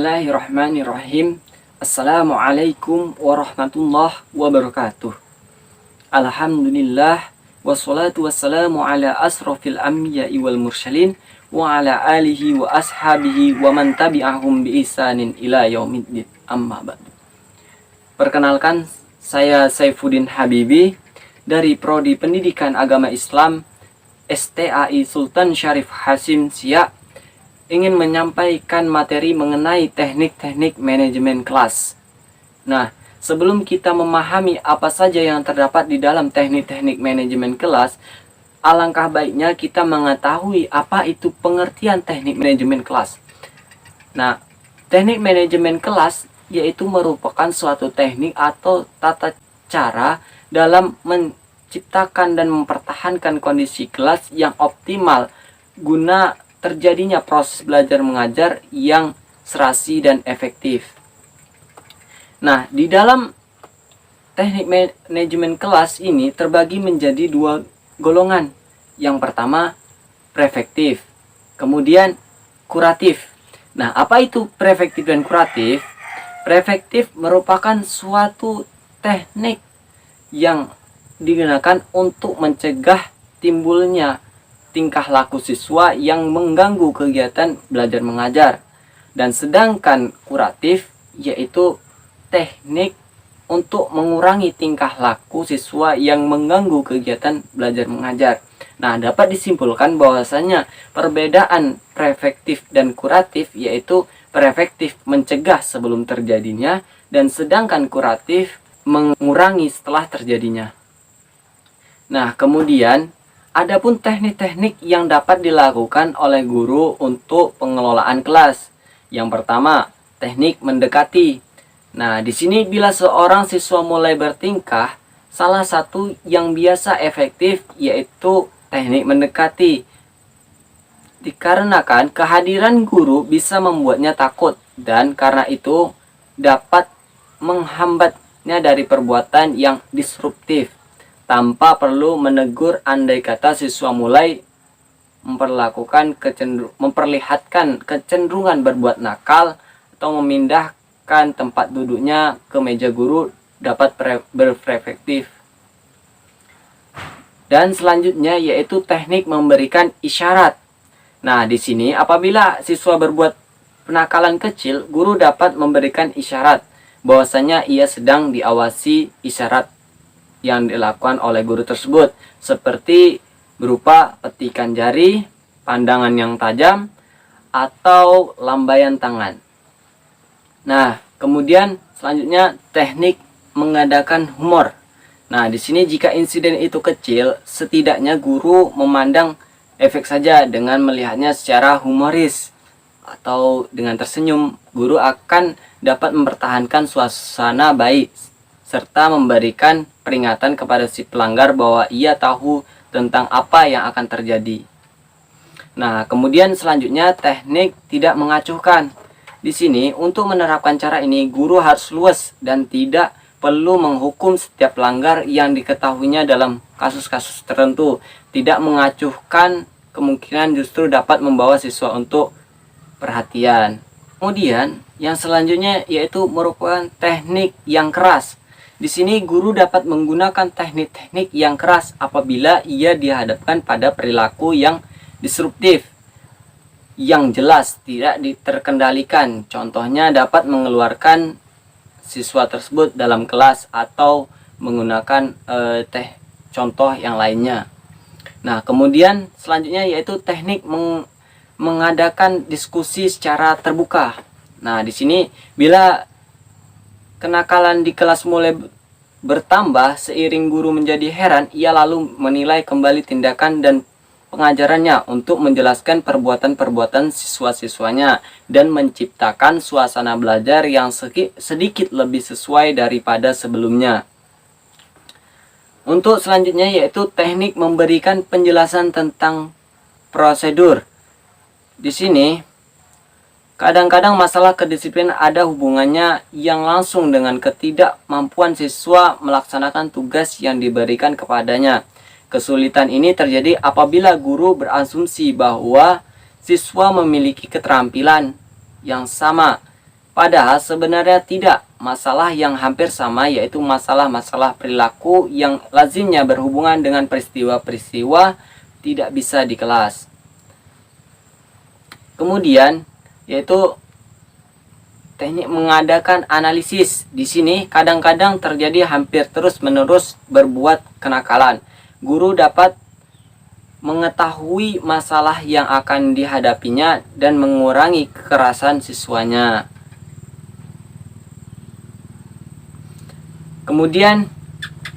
Bismillahirrahmanirrahim. Assalamualaikum warahmatullahi wabarakatuh. Alhamdulillah, wassalatu wassalamu ala asrafil anbiya'i wal mursalin wa ala alihi wa ashabihi wa man tabi'ahum bi ihsanin ila yaumiddin, amma ba'du. Perkenalkan, saya Saifuddin Habibi dari Prodi Pendidikan Agama Islam STAI Sultan Syarif Hasim Siak, ingin menyampaikan materi mengenai teknik-teknik manajemen kelas. Nah, sebelum kita memahami apa saja yang terdapat di dalam teknik-teknik manajemen kelas, alangkah baiknya kita mengetahui apa itu pengertian teknik manajemen kelas. Nah, teknik manajemen kelas yaitu merupakan suatu teknik atau tata cara dalam menciptakan dan mempertahankan kondisi kelas yang optimal guna terjadinya proses belajar mengajar yang serasi dan efektif. Nah, di dalam teknik manajemen kelas ini terbagi menjadi dua golongan. Yang pertama, prefektif, kemudian kuratif. Nah, apa itu prefektif dan kuratif? Prefektif merupakan suatu teknik yang digunakan untuk mencegah timbulnya tingkah laku siswa yang mengganggu kegiatan belajar mengajar. Dan sedangkan kuratif yaitu teknik untuk mengurangi tingkah laku siswa yang mengganggu kegiatan belajar mengajar. Nah, dapat disimpulkan bahwasanya perbedaan prefektif dan kuratif yaitu prefektif mencegah sebelum terjadinya dan sedangkan kuratif mengurangi setelah terjadinya. Nah, kemudian adapun teknik-teknik yang dapat dilakukan oleh guru untuk pengelolaan kelas. Yang pertama, teknik mendekati. Nah, di sini bila seorang siswa mulai bertingkah, salah satu yang biasa efektif yaitu teknik mendekati. Dikarenakan kehadiran guru bisa membuatnya takut dan karena itu dapat menghambatnya dari perbuatan yang disruptif, tanpa perlu menegur andai kata siswa mulai memperlihatkan kecenderungan berbuat nakal atau memindahkan tempat duduknya ke meja guru dapat berefektif. Dan selanjutnya yaitu teknik memberikan isyarat. Nah, di sini apabila siswa berbuat penakalan kecil, guru dapat memberikan isyarat bahwasanya ia sedang diawasi. Isyarat yang dilakukan oleh guru tersebut seperti berupa petikan jari, pandangan yang tajam, atau lambaian tangan. Nah, kemudian selanjutnya teknik mengadakan humor. Nah, di sini jika insiden itu kecil, setidaknya guru memandang efek saja dengan melihatnya secara humoris atau dengan tersenyum, guru akan dapat mempertahankan suasana baik serta memberikan peringatan kepada si pelanggar bahwa ia tahu tentang apa yang akan terjadi. Nah, kemudian selanjutnya teknik tidak mengacuhkan. Di sini untuk menerapkan cara ini guru harus luas dan tidak perlu menghukum setiap pelanggar yang diketahuinya dalam kasus-kasus tertentu. Tidak mengacuhkan kemungkinan justru dapat membawa siswa untuk perhatian. Kemudian yang selanjutnya yaitu merupakan teknik yang keras. Di sini guru dapat menggunakan teknik-teknik yang keras apabila ia dihadapkan pada perilaku yang disruptif, yang jelas tidak terkendalikan. Contohnya dapat mengeluarkan siswa tersebut dalam kelas atau menggunakan contoh yang lainnya. Nah, kemudian selanjutnya yaitu teknik mengadakan diskusi secara terbuka. Nah, di sini bila kenakalan di kelas mulai bertambah seiring guru menjadi heran, ia lalu menilai kembali tindakan dan pengajarannya untuk menjelaskan perbuatan-perbuatan siswa-siswanya dan menciptakan suasana belajar yang sedikit lebih sesuai daripada sebelumnya. Untuk selanjutnya yaitu teknik memberikan penjelasan tentang prosedur. Di sini kadang-kadang masalah kedisiplinan ada hubungannya yang langsung dengan ketidakmampuan siswa melaksanakan tugas yang diberikan kepadanya. Kesulitan ini terjadi apabila guru berasumsi bahwa siswa memiliki keterampilan yang sama Padahal sebenarnya tidak. Masalah yang hampir sama yaitu masalah-masalah perilaku yang lazimnya berhubungan dengan peristiwa-peristiwa tidak bisa di kelas. Kemudian yaitu teknik mengadakan analisis. Di sini kadang-kadang terjadi hampir terus-menerus berbuat kenakalan. Guru dapat mengetahui masalah yang akan dihadapinya dan mengurangi kekerasan siswanya. Kemudian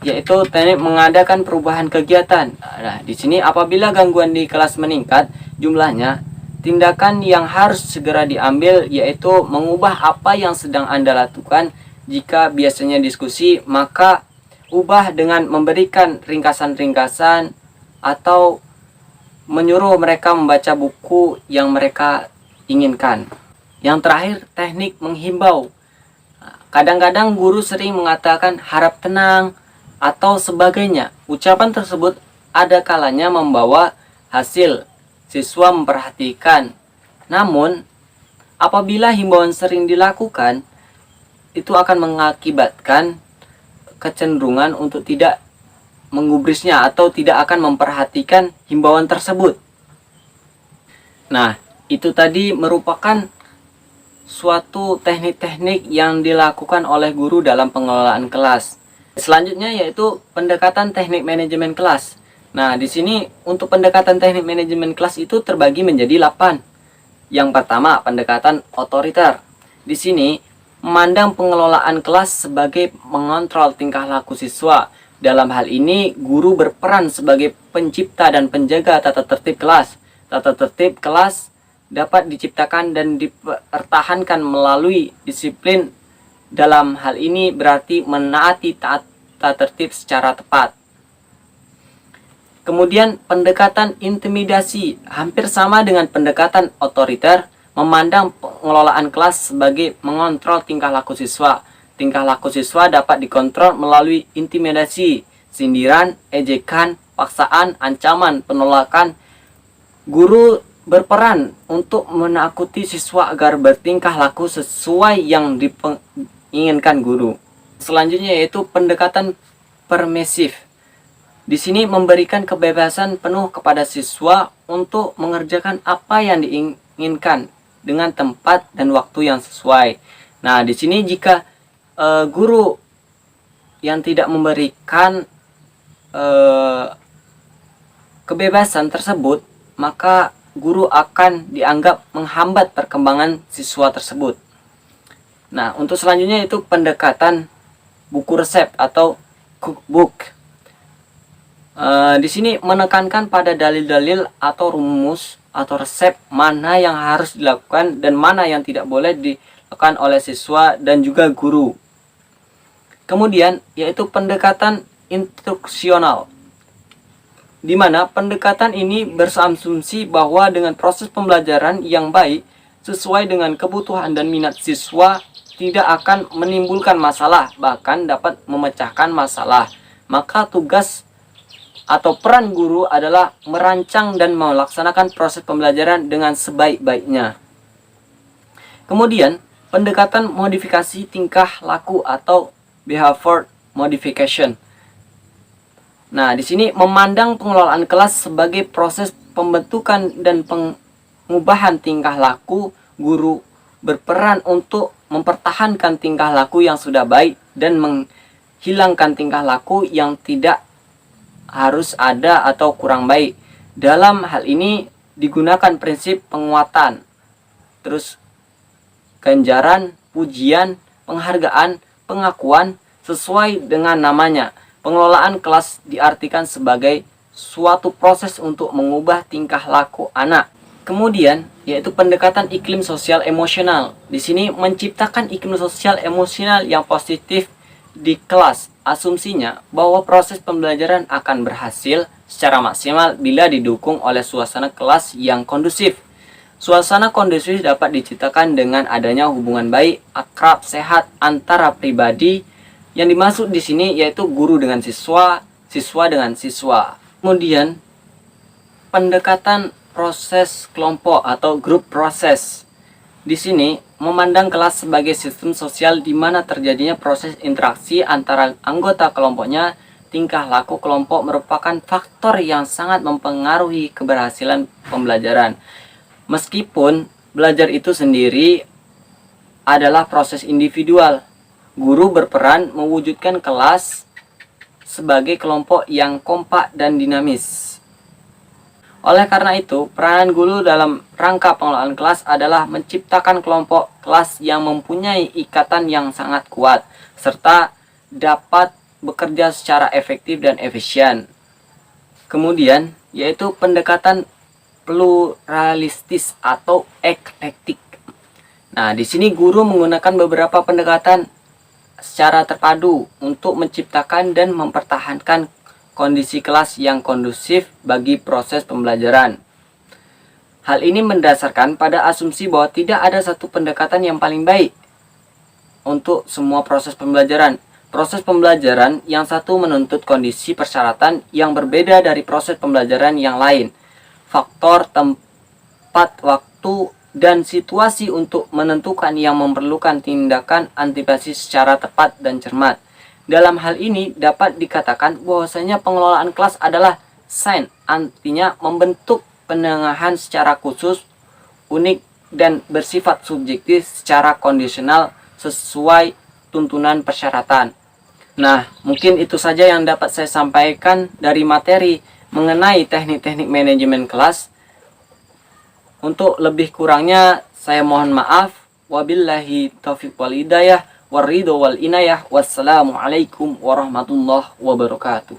yaitu teknik mengadakan perubahan kegiatan. Nah, di sini apabila gangguan di kelas meningkat jumlahnya, tindakan yang harus segera diambil yaitu mengubah apa yang sedang Anda lakukan. Jika biasanya diskusi, maka ubah dengan memberikan ringkasan-ringkasan atau menyuruh mereka membaca buku yang mereka inginkan. Yang terakhir, teknik menghimbau. Kadang-kadang guru sering mengatakan harap tenang atau sebagainya. Ucapan tersebut ada kalanya membawa hasil. Siswa memperhatikan. Namun, apabila himbauan sering dilakukan, itu akan mengakibatkan kecenderungan untuk tidak menggubrisnya atau tidak akan memperhatikan himbauan tersebut. Nah, itu tadi merupakan suatu teknik-teknik yang dilakukan oleh guru dalam pengelolaan kelas. Selanjutnya yaitu pendekatan teknik manajemen kelas. Nah, di sini untuk pendekatan teknik manajemen kelas itu terbagi menjadi 8. Yang pertama, pendekatan otoriter. Di sini memandang pengelolaan kelas sebagai mengontrol tingkah laku siswa. Dalam hal ini, guru berperan sebagai pencipta dan penjaga tata tertib kelas. Tata tertib kelas dapat diciptakan dan dipertahankan melalui disiplin. Dalam hal ini berarti menaati tata tertib secara tepat. Kemudian pendekatan intimidasi hampir sama dengan pendekatan otoriter, memandang pengelolaan kelas sebagai mengontrol tingkah laku siswa. Tingkah laku siswa dapat dikontrol melalui intimidasi, sindiran, ejekan, paksaan, ancaman, penolakan. Guru berperan untuk menakuti siswa agar bertingkah laku sesuai yang diinginkan guru. Selanjutnya yaitu pendekatan permisif. Di sini memberikan kebebasan penuh kepada siswa untuk mengerjakan apa yang diinginkan dengan tempat dan waktu yang sesuai. Nah, di sini jika guru yang tidak memberikan kebebasan tersebut, maka guru akan dianggap menghambat perkembangan siswa tersebut. Nah, untuk selanjutnya itu pendekatan buku resep atau cookbook. Di sini menekankan pada dalil-dalil atau rumus atau resep mana yang harus dilakukan dan mana yang tidak boleh dilakukan oleh siswa dan juga guru. Kemudian yaitu pendekatan instruksional, di mana pendekatan ini berasumsi bahwa dengan proses pembelajaran yang baik sesuai dengan kebutuhan dan minat siswa tidak akan menimbulkan masalah, bahkan dapat memecahkan masalah. Maka tugas atau peran guru adalah merancang dan melaksanakan proses pembelajaran dengan sebaik-baiknya. Kemudian, pendekatan modifikasi tingkah laku atau behavior modification. Nah, di sini memandang pengelolaan kelas sebagai proses pembentukan dan pengubahan tingkah laku. Guru berperan untuk mempertahankan tingkah laku yang sudah baik dan menghilangkan tingkah laku yang tidak harus ada atau kurang baik. Dalam hal ini digunakan prinsip penguatan, terus ganjaran, pujian, penghargaan, pengakuan sesuai dengan namanya. Pengelolaan kelas diartikan sebagai suatu proses untuk mengubah tingkah laku anak. Kemudian yaitu pendekatan iklim sosial emosional. Di sini menciptakan iklim sosial emosional yang positif di kelas. Asumsinya bahwa proses pembelajaran akan berhasil secara maksimal bila didukung oleh suasana kelas yang kondusif. Suasana kondusif dapat diciptakan dengan adanya hubungan baik, akrab, sehat antara pribadi. Yang dimaksud di sini yaitu guru dengan siswa, siswa dengan siswa. Kemudian pendekatan proses kelompok atau group process. Di sini, memandang kelas sebagai sistem sosial di mana terjadinya proses interaksi antara anggota kelompoknya, tingkah laku kelompok merupakan faktor yang sangat mempengaruhi keberhasilan pembelajaran. Meskipun belajar itu sendiri adalah proses individual, guru berperan mewujudkan kelas sebagai kelompok yang kompak dan dinamis. Oleh karena itu, peranan guru dalam rangka pengelolaan kelas adalah menciptakan kelompok kelas yang mempunyai ikatan yang sangat kuat, serta dapat bekerja secara efektif dan efisien. Kemudian, yaitu pendekatan pluralistis atau eklektik. Nah, di sini guru menggunakan beberapa pendekatan secara terpadu untuk menciptakan dan mempertahankan kondisi kelas yang kondusif bagi proses pembelajaran. Hal ini mendasarkan pada asumsi bahwa tidak ada satu pendekatan yang paling baik untuk semua proses pembelajaran. Proses pembelajaran yang satu menuntut kondisi persyaratan yang berbeda dari proses pembelajaran yang lain. Faktor, tempat, waktu, dan situasi untuk menentukan yang memerlukan tindakan antisipasi secara tepat dan cermat. Dalam hal ini dapat dikatakan bahwasanya pengelolaan kelas adalah sains, artinya membentuk penengahan secara khusus, unik, dan bersifat subjektif secara kondisional sesuai tuntunan persyaratan. Nah, mungkin itu saja yang dapat saya sampaikan dari materi mengenai teknik-teknik manajemen kelas. Untuk lebih kurangnya saya mohon maaf. Wabillahi taufiq wal hidayah. Waridho wal inayah. Wassalamualaikum warahmatullahi wabarakatuh.